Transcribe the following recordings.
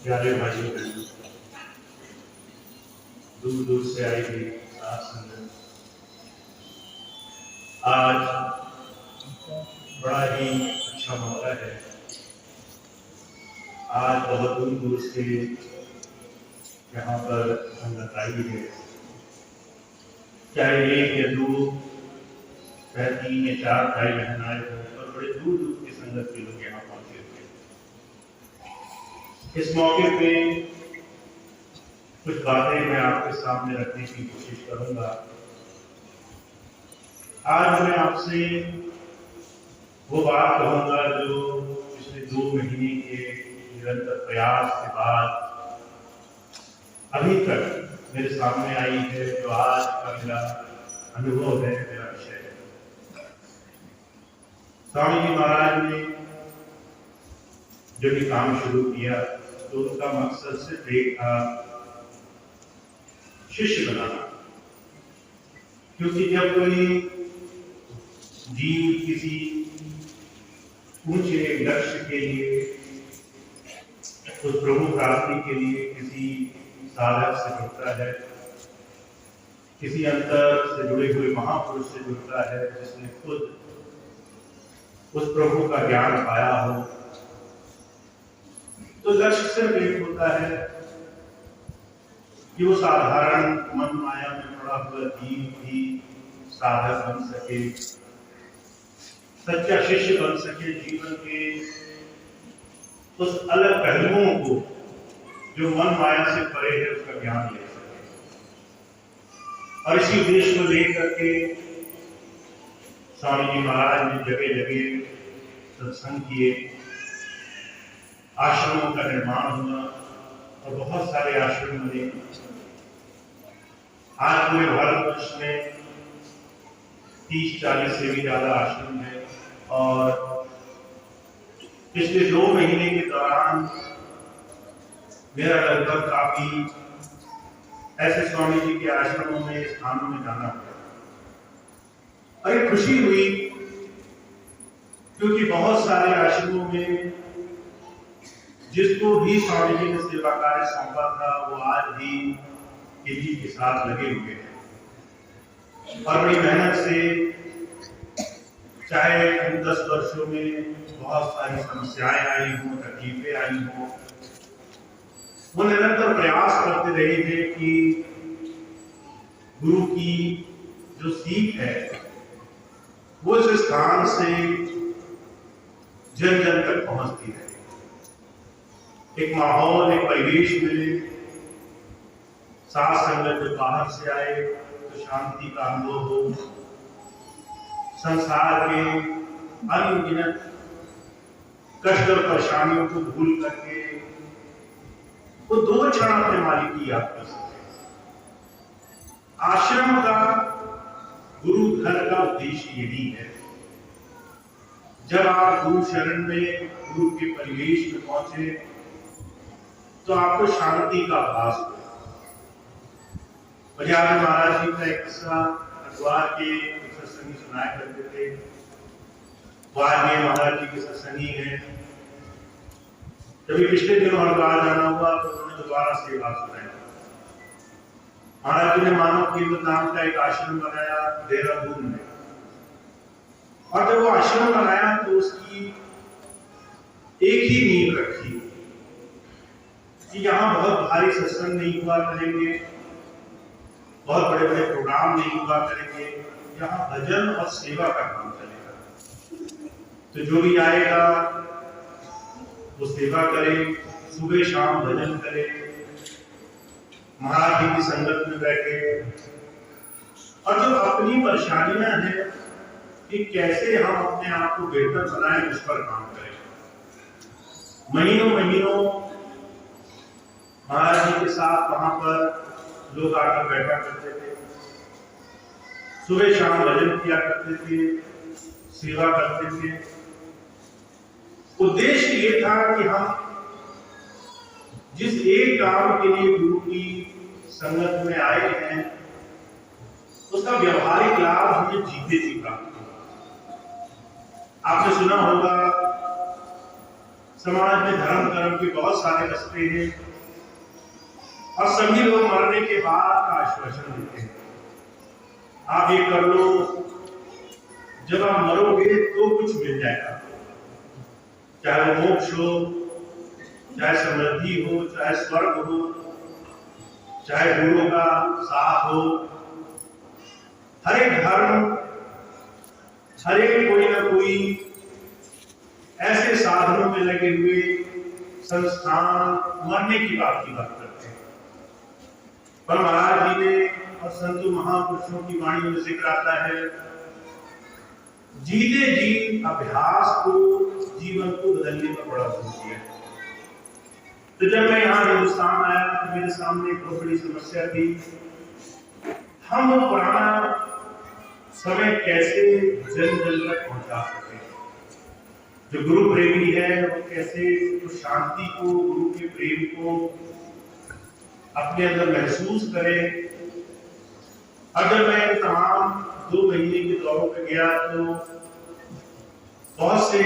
प्यारे भाइयों बहनों, दूर दूर से आई हुई साथ संगत, आज बड़ा ही अच्छा मौका है। आज बहुत दूर दूर से यहाँ पर संगत आई है। चाहे एक या दो, चाहे 3 या 4 भाई बहन आए हों, और बड़े दूर दूर की संगत के लोग यहाँ पहुंचे थे। इस मौके पे कुछ बातें मैं आपके सामने रखने की कोशिश करूंगा। आज मैं आपसे वो बात कहूंगा जो पिछले 2 महीने के निरंतर प्रयास के बाद अभी तक मेरे सामने आई है, जो आज का मेरा अनुभव है, मेरा विषय है। स्वामी जी महाराज ने जो भी काम शुरू किया तो उनका मकसद सिर्फ एक था, शिष्य बनाना। क्योंकि जब कोई जीव किसी ऊंचे लक्ष्य के लिए, उस प्रभु प्राप्ति के लिए किसी साधक से जुड़ता है, किसी अंतर से जुड़े हुए महापुरुष से जुड़ता है, जिसने खुद उस प्रभु का ज्ञान पाया हो, तो लक्ष्य सिर्फ एक होता है कि वो साधारण मन माया में पड़ा हुआ जीव भी साधक बन सके, सच्चा शिष्य बन सके, जीवन के उस अलग पहलुओं को जो मन माया से परे है उसका ज्ञान ले सके। और इसी उद्देश्य को लेकर के स्वामी जी महाराज ने जगह जगह सत्संग किए, आश्रमों का निर्माण हुआ और बहुत सारे आश्रम बने। आज पूरे भारतवर्ष में 30-40 से भी ज्यादा आश्रम है। और पिछले 2 महीने के दौरान मेरा लगभग काफी ऐसे स्वामी जी के आश्रमों में, स्थानों में जाना पड़ा। और एक खुशी हुई क्योंकि बहुत सारे आश्रमों में जिसको भी स्वामी जी ने सेवा कार्य सौंपा था वो आज भी तेजी के साथ लगे हुए हैं और बड़ी मेहनत से, चाहे इन 10 वर्षों में बहुत सारी समस्याएं आई हों, तकलीफें आई हों, वो निरंतर प्रयास करते रहे थे कि गुरु की जो सीख है वो इस स्थान से जन जन तक पहुंचती है। एक माहौल, एक परिवेश मिले, साथ संगत जो बाहर से आए तो शांति का अनुभव हो, संसार के अनगिनत कष्ट और परेशानियों को भूल करके वो 2 क्षण अपने मालिक की याद कर सके। आश्रम का, गुरु घर का उद्देश्य यही है। जब आप गुरु शरण में, गुरु के परिवेश में पहुंचे तो आपको शांति का आभास हो। पंजाब में महाराज जी का एक किस्सा हरिद्वार के सत्संगी सुनाया करते थे। वाल्मीकि महाराज जी के सत्संगी हैं। जब पिछले दिनों हरिद्वार जाना हुआ तो उन्होंने दोबारा से बात सुनाई। महाराज जी ने मानव केंद्र नाम का एक आश्रम बनाया देहरादून में। और जब वो आश्रम बनाया तो उसकी एक ही नींव रखी कि यहाँ बहुत भारी सत्संग नहीं हुआ करेंगे, बहुत बड़े बड़े प्रोग्राम नहीं हुआ करेंगे, यहाँ भजन और सेवा का काम चलेगा। तो जो भी आएगा वो सेवा करे, सुबह शाम भजन करे, महाराज जी की संगत में बैठे। और जो अपनी परेशानियां हैं कि कैसे हम अपने आप को बेहतर बनाएं, उस पर काम करें। महीनों महीनों महाराज जी के साथ वहां पर लोग आकर बैठा करते थे, सुबह शाम भजन किया करते थे, सेवा करते थे। उद्देश्य ये था कि हम जिस एक काम के लिए गुरु की संगत में आए हैं उसका व्यवहारिक लाभ हमें जीते जी प्राप्त हो। आपने सुना होगा समाज में धर्म कर्म के बहुत सारे रास्ते हैं और सभी लोग मरने के बाद का आश्वासन देते हैं, आप ये कर लो, जब आप मरोगे तो कुछ मिल जाएगा, चाहे वो मोक्ष हो, चाहे समृद्धि हो, चाहे स्वर्ग हो, चाहे गुरु का साथ हो। हर एक धर्म, हर एक कोई ना कोई ऐसे साधनों में लगे हुए संस्थान मरने की बात करते हैं। पर महाराज जी ने और संतों महापुरुषों की वाणी में जिक्र आता है, जीते जी अभ्यास को जीवन को बदलने का बड़ा जरूरी है। तो जब मैं यहाँ हिंदुस्तान आया तो मेरे सामने एक बहुत बड़ी समस्या थी, हम वो पुराना समय कैसे जन जन तक पहुंचा सके। जो गुरु प्रेमी है वो कैसे उस शांति को, गुरु के प्रेम को अपने अंदर महसूस करे। और जब मैं तमाम 2 महीने के दौरों पे गया तो बहुत से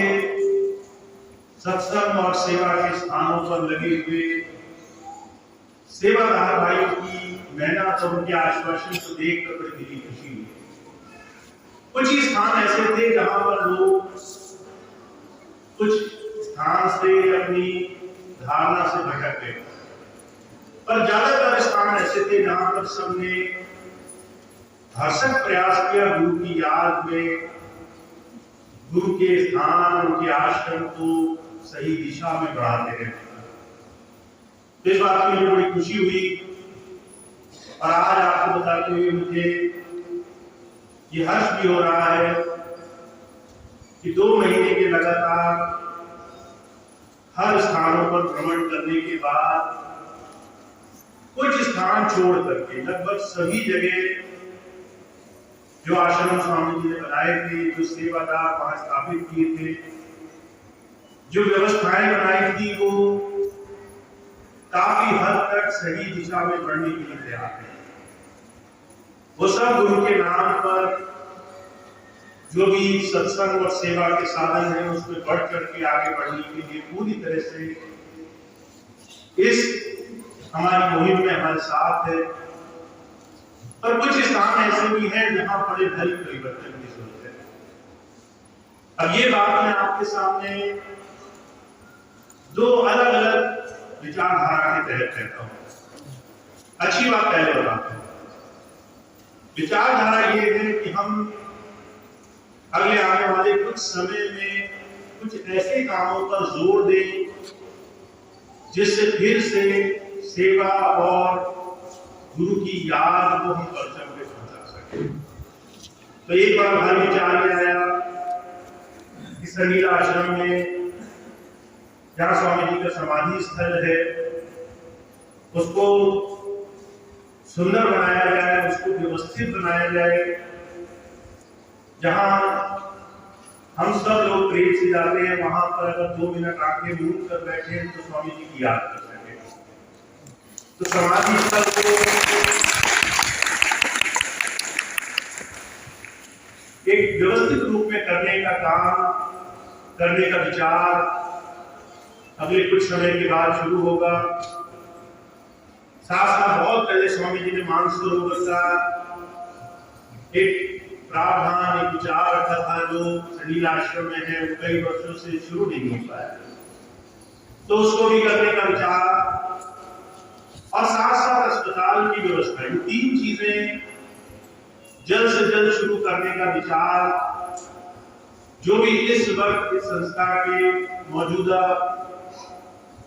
सत्संग और सेवा के स्थानों पर लगे हुए सेवादार भाइयों की मेहनत और उनके आश्वासन को देखकर बड़ी दिली खुशी हुई। कुछ ही स्थान ऐसे थे जहां पर लोग कुछ स्थान से अपनी धारणा से भटक गए, पर ज्यादातर स्थान ऐसे थे जहां पर सबने भरसक प्रयास किया गुरु की याद में, गुरु के स्थान, उनके आश्रम को सही दिशा में बढ़ाते रहे। इस बात की मुझे बड़ी खुशी हुई और आज आपको बताते हुए मुझे ये हर्ष भी हो रहा है कि 2 महीने के लगातार हर स्थानों पर भ्रमण करने के बाद कुछ स्थान छोड़ करके लगभग सभी जगह जो आश्रम स्वामी जी ने बनाए थे, जो सेवादार वहां स्थापित किए थे, जो व्यवस्थाएं बनाई थी, वो काफी हद तक सही दिशा में बढ़ने के लिए तैयार है। वो सब गुरु के नाम पर जो भी सत्संग और सेवा के साधन हैं उसमें बढ़ करके आगे बढ़ने के लिए पूरी तरह से इस हमारी मुहिम में हमारे साथ है। पर कुछ स्थान ऐसे भी हैं जहां बड़े भारी परिवर्तन की जरूरत है। अब ये बात मैं आपके सामने 2 अलग अलग विचारधारा के तहत कहता हूं। अच्छी बात पहले बताता हूं। विचारधारा ये है कि हम अगले आने वाले कुछ समय में कुछ ऐसे कामों पर जोर दें जिससे फिर से सेवा और गुरु की याद को हम परचम पे पहुंचा सके। तो एक बार भारी विचार ये आया कि सनीला आश्रम में जहाँ स्वामी जी का समाधि स्थल है उसको सुंदर बनाया जाए, उसको व्यवस्थित बनाया जाए, जहां हम सब लोग प्रेम से जाते हैं वहां पर अगर 2 मिनट आंखें मूंद कर बैठे तो स्वामी जी की याद कर सके। तो समाधि स्थल को एक व्यवस्थित रूप में करने का काम, करने का विचार अगले कुछ समय के बाद शुरू होगा। साथ साथ बहुत पहले स्वामी जी ने मानसरोवर का एक प्रावधान, एक विचार रखा था जो सनील आश्रम में है, वो कई वर्षों से शुरू नहीं हो पाया, तो उसको भी करने का विचार और साथ साथ अस्पताल की व्यवस्था, ये 3 चीजें जल्द से जल्द शुरू करने का विचार जो भी इस वक्त इस संस्था के मौजूदा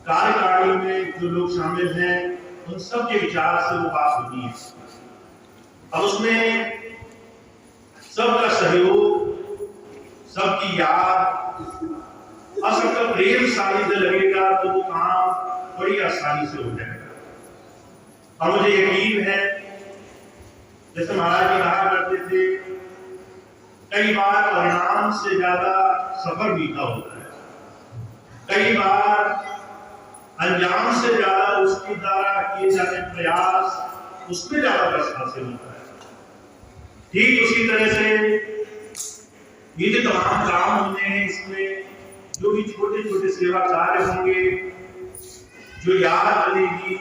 कार्यकारिणी में जो लोग शामिल हैं उन सब के विचार से वो बात होती है। अब उसमें सबका सहयोग, सबकी याद और सबका प्रेम सानिध्य लगेगा तो वो काम बड़ी आसानी से हो जाएगा। और मुझे यकीन है, जैसे महाराज जी कहा करते थे, कई बार परिणाम से ज्यादा सफर मीठा होता है, कई बार अंजाम से ज्यादा उसके द्वारा किए जाने प्रयास उसमें ज्यादा रस हासिल होता है। ठीक उसी तरह से ये जो तमाम काम होने हैं इसमें जो भी छोटे छोटे सेवा कार्य होंगे, जो याद बनेगी,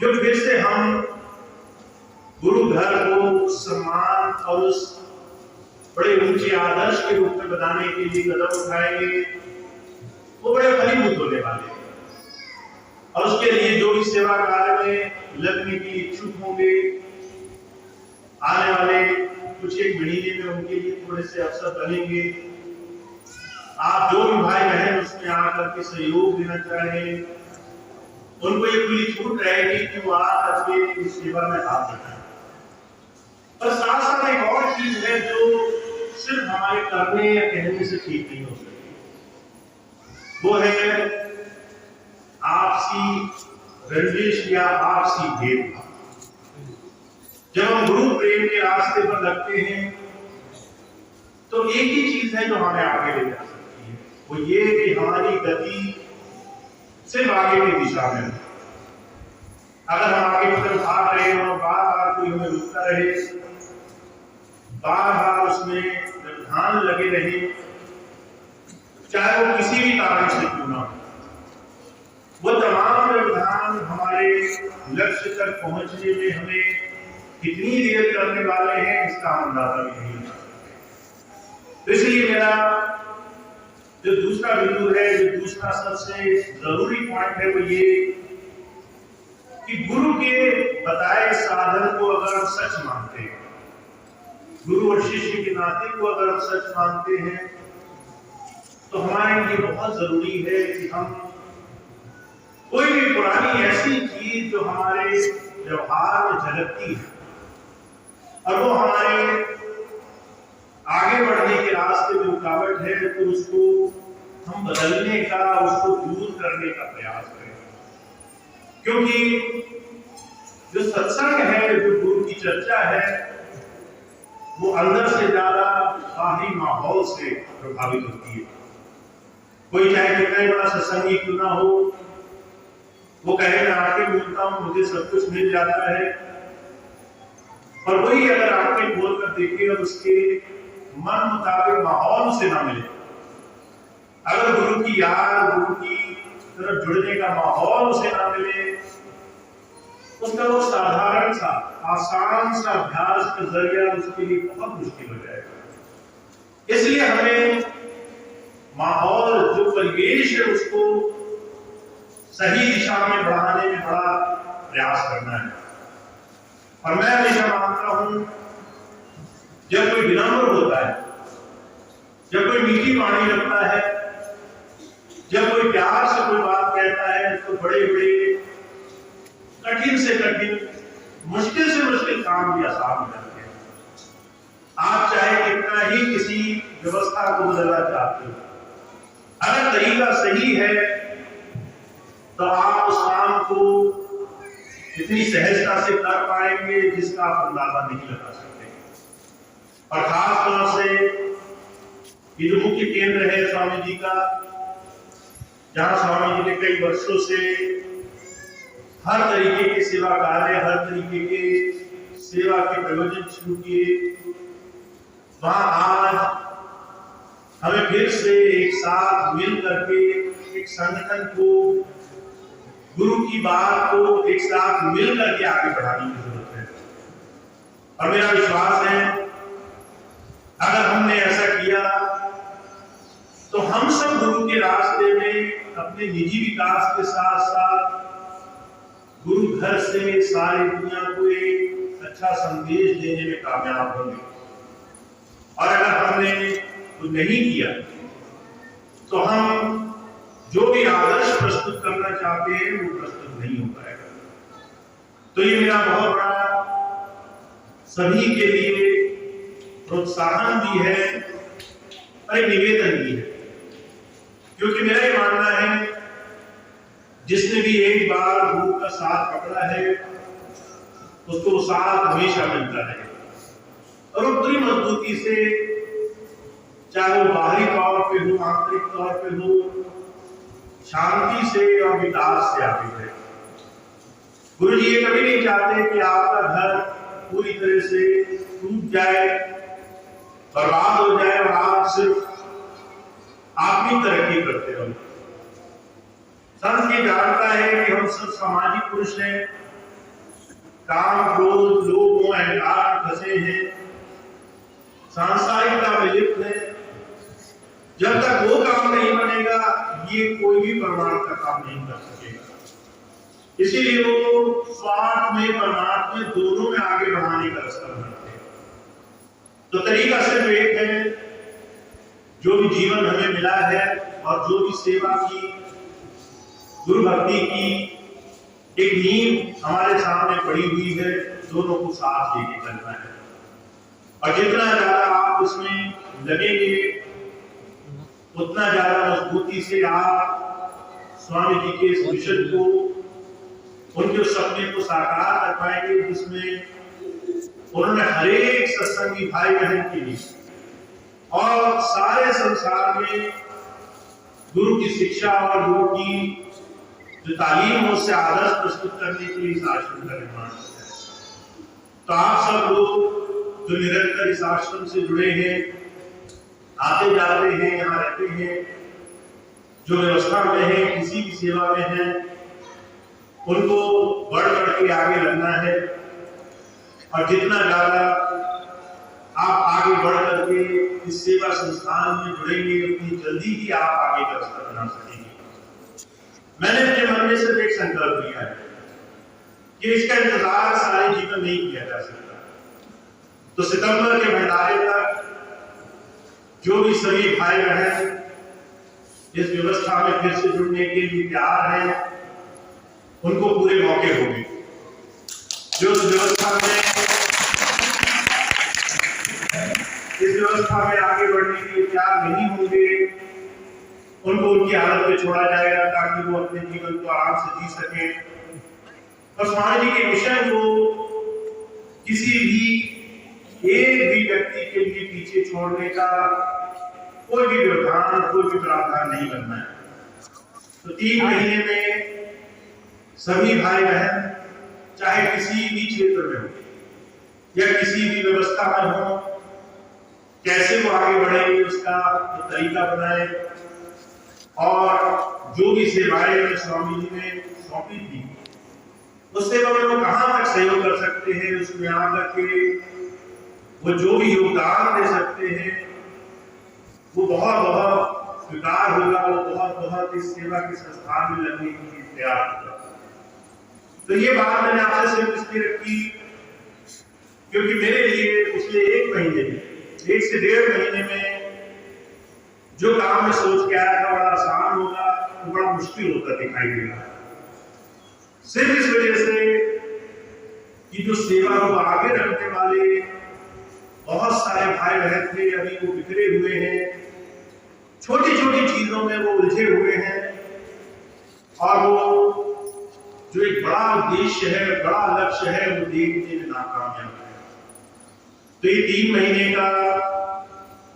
जो फिर से हम गुरु घर को सम्मान और उस बड़े ऊंचे आदर्श के रूप में बनाने के लिए कदम उठाएंगे, वो बड़े फलीभूत होने वाले हैं। और उसके लिए जो भी सेवा कार्य में लगने की इच्छुक होंगे, आने वाले कुछ एक महीने में उनके लिए थोड़े से अवसर बनेंगे। आप जो भी भाई बहन उसमें आकर के सहयोग देना चाहें, उनको ये खुली छूट रहेगी कि वो आकर के इस सेवा में हाथ लगाएं। और साथ साथ एक और चीज है जो सिर्फ हमारे करने या कहने से ठीक नहीं हो सकती, वो है आपसी रंजिश या आपसी भेदभाव। जब हम गुरु प्रेम के रास्ते पर लगते हैं तो एक ही चीज है जो हमें आगे ले जा सकती है, वो ये कि हमारी गति सिर्फ आगे की दिशा में। अगर हम आगे की तरफ भाग रहे हैं और बार बार कोई हमें रुकता रहे, बार बार उसमें व्यवधान लगे रहे, चाहे वो किसी भी कारण से क्यों ना हो, वो तमाम व्यवधान हमारे लक्ष्य तक पहुंचने में हमें कितनी देर करने वाले हैं इसका अंदाजा भी नहीं लगा सकते। तो इसलिए मेरा जो दूसरा बिंदु है, जो दूसरा सबसे जरूरी पॉइंट है, वो ये कि गुरु के बताए साधन को अगर हम सच मानते हैं, गुरु और शिष्य के नाते को अगर हम सच मानते हैं, तो हमारे लिए बहुत जरूरी है कि हम कोई भी पुरानी ऐसी चीज जो हमारे व्यवहार में झलकती है और वो हमारे आगे बढ़ने के रास्ते में रुकावट है, तो उसको हम बदलने का, उसको दूर करने का प्रयास करें। क्योंकि जो सत्संग है, जो गुरु की चर्चा है, वो अंदर से ज्यादा बाहरी माहौल से प्रभावित होती है। कोई चाहे कितना ही बड़ा सत्संगी क्यों ना हो, वो कहे मैं आके बोलता हूं मुझे सब कुछ मिल जाता है, और वही अगर आके बोल कर देखे और उसके मन मुताबिक माहौल से ना मिले, अगर गुरु की याद, गुरु की तरफ जुड़ने का माहौल उसे ना मिले, उसका वो साधारण सा आसान सा अभ्यास का जरिया उसके लिए बहुत मुश्किल हो जाएगा। इसलिए हमें माहौल, जो परिवेश है, उसको सही दिशा में बढ़ाने में बड़ा प्रयास करना है। और मैं हमेशा मानता हूं, जब कोई विनम्र होता है, जब कोई मीठी वाणी रखता है, जब कोई प्यार से कोई बात कहता है, तो बड़े बड़े कठिन से कठिन, मुश्किल से मुश्किल काम भी आसान हो जाते हैं। आप चाहे कितना ही किसी व्यवस्था को बदलना चाहते हो, अगर तरीका सही है तो आप उस काम को इतनी सहजता से कर पाएंगे जिसका आप अंदाजा नहीं लगा सकते। और खास तौर से ये जो मुख्य केंद्र है स्वामी जी का, जहां स्वामी जी ने कई वर्षों से हर तरीके के सेवा कार्य, हर तरीके के सेवा के प्रयोजन शुरू किए, वहां आज हमें फिर से एक साथ मिल करके एक संगठन को, गुरु की बात को एक साथ मिल करके आगे बढ़ाने की जरूरत है। और मेरा विश्वास है अगर हमने ऐसा किया तो हम सब गुरु के रास्ते में अपने निजी विकास के साथ साथ गुरु घर से सारी दुनिया को एक अच्छा संदेश देने में कामयाब होंगे। और अगर हमने तो नहीं किया तो हम जो भी आदर्श प्रस्तुत करना चाहते हैं वो प्रस्तुत नहीं हो पाएगा। तो ये मेरा बहुत बड़ा सभी के लिए प्रोत्साहन भी है और एक निवेदन भी है, क्योंकि मेरा ये मानना है जिसने भी एक बार गुरु का साथ पकड़ा है उसको साथ हमेशा मिलता है, और वो पूरी मजबूती से, चाहे वो बाहरी तौर पे हो, आंतरिक तौर पे हो, शांति से और विकास से आगे है। गुरु जी ये कभी नहीं चाहते कि आपका घर पूरी तरह से टूट जाए, बर्बाद हो जाए और आप सिर्फ आप भी तरक्की करते रहो। संत ये जानता है कि हम सब सामाजिक पुरुष हैं, काम क्रोध लोभ मोह अहंकार फंसे हैं, सांसारिकता में लिप्त है। जब तक वो काम नहीं बनेगा, ये कोई भी परमार्थ का काम नहीं कर सकेगा। इसीलिए वो स्वार्थ में परमार्थ में दोनों में आगे बढ़ाने का रास्ता बनाते हैं। तो तरीका सिर्फ एक है, जो भी जीवन हमें मिला है और जो भी सेवा की, गुरु भक्ति की एक नींव हमारे सामने पड़ी हुई है, दोनों को साथ लेके चलना है। और जितना ज्यादा आप उसमें लगेंगे, उतना ज्यादा मजबूती से आप स्वामी जी के इस मिशन को, उनके सपने को साकार कर पाएंगे, जिसमें उन्होंने हर एक सत्संगी भाई बहन के लिए और सारे संसार में गुरु की शिक्षा और गुरु की जो तालीम है उससे आदर्श प्रस्तुत करने के लिए इस आश्रम का निर्माण किया है। तो आप सब लोग जो निरंतर इस आश्रम से जुड़े हैं, आते जाते हैं, यहाँ रहते हैं, जो व्यवस्था में है, किसी भी सेवा में है, उनको बढ़ बढ़ के आगे लगना है। और जितना ज्यादा आप आगे बढ़ करके इस सेवा संस्थान में जुड़ेंगे, उतनी जल्दी ही आप आगे का रास्ता बना सकेंगे। मैंने अपने मन में सिर्फ एक संकल्प लिया है कि इसका इंतजार सारे जीवन नहीं किया जा सकता। तो सितंबर के भंडारे तक जो भी सभी भाई बहन इस व्यवस्था में फिर से जुड़ने के लिए तैयार हैं, उनको पूरे मौके होंगे। जो इस व्यवस्था में आगे बढ़ने के लिए तैयार नहीं होंगे, उनको उनकी हालत में छोड़ा जाएगा ताकि वो अपने जीवन को आराम से जी सकें। और स्वामी जी के मिशन को किसी भी एक भी व्यक्ति के लिए पीछे छोड़ने का कोई भी व्यवधान, कोई भी प्रावधान नहीं करना है। तो 3 महीने में सभी भाई बहन चाहे किसी भी क्षेत्र में हो या किसी भी व्यवस्था में हो, कैसे वो आगे बढ़ेंगे उसका तो तरीका बनाए। और जो भी सेवाएं स्वामी जी ने सौंपी थी, उस सेवा में वो कहां तक सहयोग कर सकते हैं, उसमें आकर के वो जो भी योगदान दे सकते हैं, वो बहुत बहुत स्वीकार होगा, वो बहुत बहुत इस सेवा के संस्थान में लगने के लिए तैयार होगा। तो ये बात मैंने आपसे सिर्फ इसलिए रखी क्योंकि मेरे लिए पिछले 1 महीने में, 1 से 1.5 महीने में जो काम मैं सोच के आया था बड़ा आसान होगा, तो बड़ा मुश्किल होता दिखाई दे रहा है। सिर्फ इस वजह से कि जो सेवा को आगे रखने वाले बहुत सारे भाई बहन थे, अभी वो बिखरे हुए हैं, छोटी छोटी चीजों में वो उलझे हुए हैं, और वो जो एक बड़ा उद्देश्य है, बड़ा लक्ष्य है, वो देखने में नाकामयाब है। तो ये 3 महीने का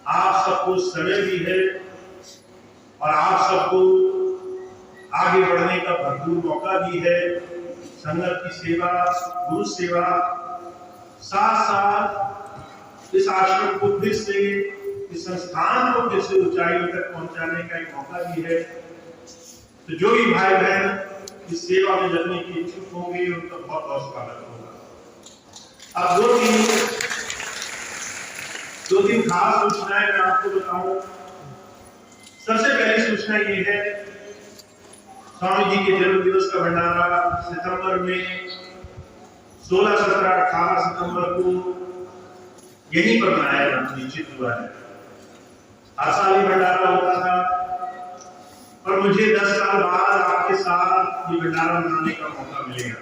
आप सबको समय भी है और आप सबको आगे बढ़ने का भरपूर मौका भी है। संगत की सेवा, गुरु सेवा, साथ साथ इस आश्रम को फिर से, इस संस्थान को फिर से ऊंचाइयों तक पहुंचाने का एक मौका भी है। तो जो भी भाई बहन इस सेवा में लगने की इच्छुक होंगे, उनका बहुत बहुत स्वागत होगा। अब 2-3 खास सूचनाएं मैं आपको बताऊं। सबसे पहली सूचना ये है, स्वामी जी के जन्म दिवस का भंडारा सितंबर में 16, 17, 18 सितंबर को यहीं पर मनाया जाना निश्चित हुआ है। हर साल ये भंडारा होता था और मुझे 10 साल बाद आपके साथ ये भंडारा मनाने का मौका मिलेगा।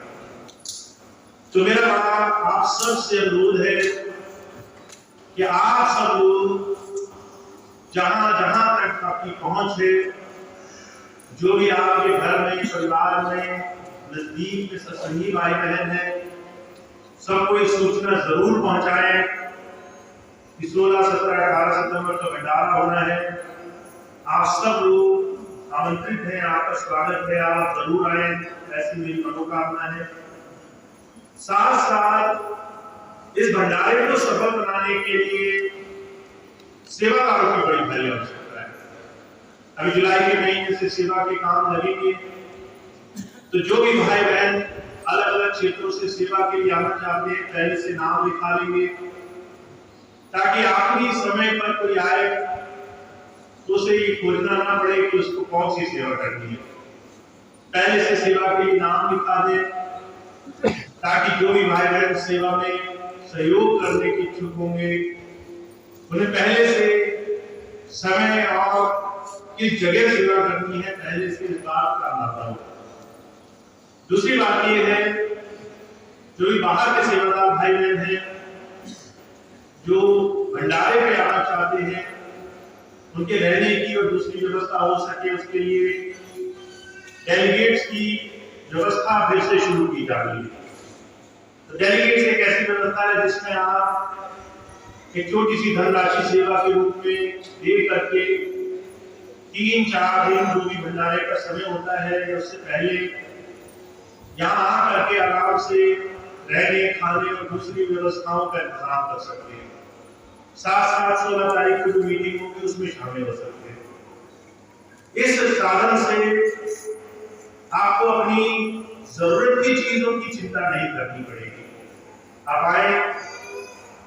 तो मेरा आप सबसे अनुरोध है कि आप सब लोग जहां जहां तक आपकी पहुंच है, जो भी आपके घर में, परिवार में, नजदीक में सत्संगी भाई बहन है, सबको ये सूचना जरूर पहुंचाएं कि 16, 17, 18 सितंबर का भंडारा होना है। आप सब लोग आमंत्रित हैं, आपका स्वागत है, आप जरूर आए, ऐसी मेरी मनोकामना है। साथ साथ इस भंडारे को सफल बनाने के लिए सेवाकारों की बड़ी भारी आवश्यकता है। अभी जुलाई के महीने से सेवा के काम लगेंगे, तो जो भी भाई बहन अलग अलग क्षेत्रों से सेवा के लिए आना चाहते हैं पहले से नाम लिखा लेंगे, ताकि आखिरी समय पर कोई आए तो उसे ये खोजना ना पड़े कि उसको कौन सी सेवा करनी है। पहले से सेवा के लिए नाम लिखा दे, ताकि जो भी भाई बहन सेवा में सहयोग करने के इच्छुक होंगे उन्हें पहले से समय और किस जगह सेवा करनी है पहले से इस बात का अंदाजा हो। दूसरी बात यह है, जो भी बाहर के सेवादार भाई बहन हैं जो भंडारे पे आना चाहते हैं, उनके रहने की और दूसरी व्यवस्था हो सके उसके लिए डेलीगेट्स की व्यवस्था फिर से शुरू की जा रही है। तो डेलीगेट्स एक ऐसी व्यवस्था है जिसमें आप एक छोटी सी धनराशि सेवा के रूप में दे करके 3-4 दिन जो भी भंडारे का समय होता है या उससे पहले यहाँ आ करके आराम से रहने खाने और दूसरी व्यवस्थाओं का इंतजाम कर सकते हैं। 7-16 तारीख को जो मीटिंग होगी उसमें शामिल हो सकते हैं। इस साधन से आपको अपनी जरूरत की चीजों की चिंता नहीं करनी पड़ेगी। आप आए,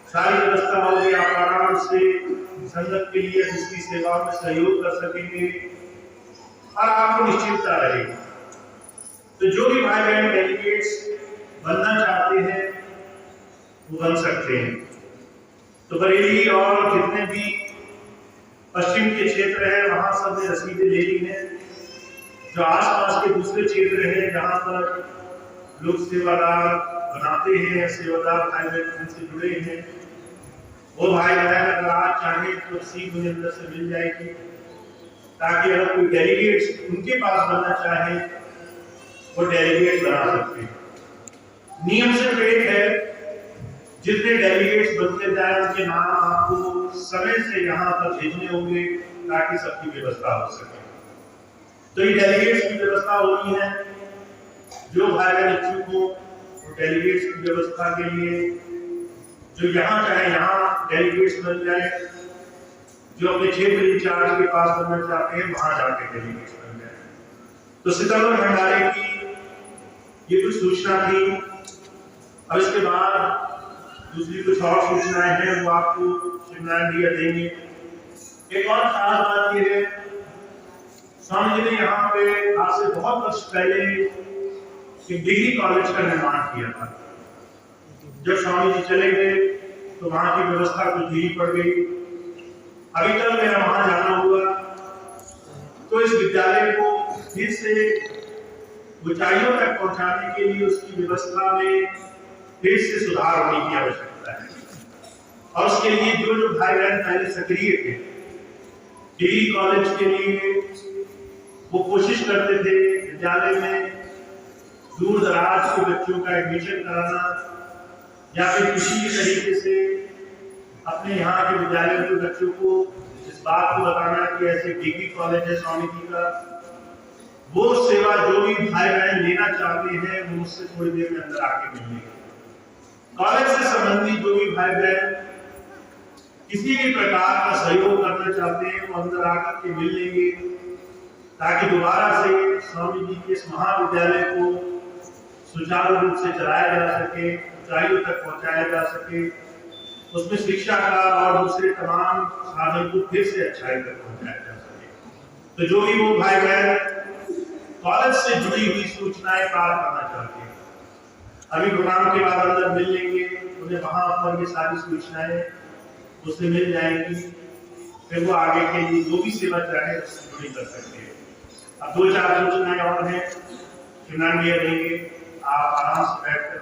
सारी व्यवस्था होगी, आप आराम से संगत के लिए जिसकी सेवा में सहयोग कर सकेंगे और आपको निश्चिंतता रहेगी। तो जो भी भाई बहन डेलीगेट्स बनना चाहते हैं वो बन सकते हैं। तो बरेली और जितने भी पश्चिम के क्षेत्र हैं वहां सब ने रसीदें ले ली हैं। जो आसपास के दूसरे क्षेत्र हैं जहां पर लोग सेवादार बनाते हैं, सेवादार भाई बहन से जुड़े हैं, वो भाई बहन अगर आज चाहे तो सीट मुझे अंदर से मिल जाएगी, ताकि अगर कोई डेलीगेट्स उनके पास बनना चाहे वो डेलीगेट बना सकते हैं। नियम सिर्फ एक है, जितने डेलीगेट्स बनते जाए उनके नाम आपको समय से यहाँ पर भेजने होंगे ताकि सबकी व्यवस्था हो सके। तो ये डेलीगेट्स की व्यवस्था होनी है। जो भाई बहन इच्छुक हो वो डेलीगेट्स की व्यवस्था के लिए जो यहाँ चाहे यहाँ डेलीगेट्स बन जाए, जो अपने क्षेत्र इंचार्ज के पास बनना चाहते हैं वहां जाके डेलीगेट्स बन जाए। तो सितंबर भंडारे की ये कुछ सूचना थी। अब इसके बाद दूसरी कुछ और सूचनाएं हैं वो आपको श्रीनारायण भैया देंगे। एक और खास बात ये है, स्वामी जी ने यहाँ पे आज से बहुत वर्ष पहले एक डिग्री कॉलेज का निर्माण किया था। जब स्वामी जी चले गए तो वहां की व्यवस्था कुछ ढीली पड़ गई। अभी तक मेरा वहां जाना हुआ तो इस विद्यालय को फिर से ऊंचाइयों तक पहुंचाने के लिए उसकी व्यवस्था में फिर से सुधार होने की आवश्यकता है। और उसके लिए जो जो भाई बहन पहले सक्रिय थे डिग्री कॉलेज के लिए, वो कोशिश करते थे विद्यालय में दूर दराज के बच्चों का एडमिशन कराना या फिर किसी भी तरीके से अपने यहाँ के विद्यालय के बच्चों को इस बात को बताना कि ऐसे डिग्री कॉलेज है स्वामी जी का, वो सेवा जो भी भाई बहन लेना चाहते हैं वो मुझसे थोड़ी देर में अंदर आके मिलेंगे। कॉलेज से संबंधित जो भी भाई बहन किसी भी प्रकार का सहयोग करना चाहते हैं वो अंदर आकर के मिल लेंगे, ताकि दोबारा से स्वामी जी के इस महाविद्यालय को सुचारू रूप से चलाया जा सके, ऊंचाइयों तक पहुंचाया जा सके, उसमें शिक्षा का और दूसरे तमाम साधन को फिर से अच्छाई तक पहुंचाया जा सके। तो जो भी वो भाई बहन कॉलेज से जुड़ी हुई सूचनाएं प्राप्त करना चाहते हैं अभी प्रोग्राम के बाद अंदर मिल लेंगे, उन्हें वहां पर ये सारी सूचनाएं उससे मिल जाएंगी, फिर वो आगे के लिए जो भी सेवा चाहे उससे जुड़ी कर सकते हैं। अब 2-4 सूचनाएं और हैं, श्रीनारायण भैया देंगे, आप आराम से बैठ कर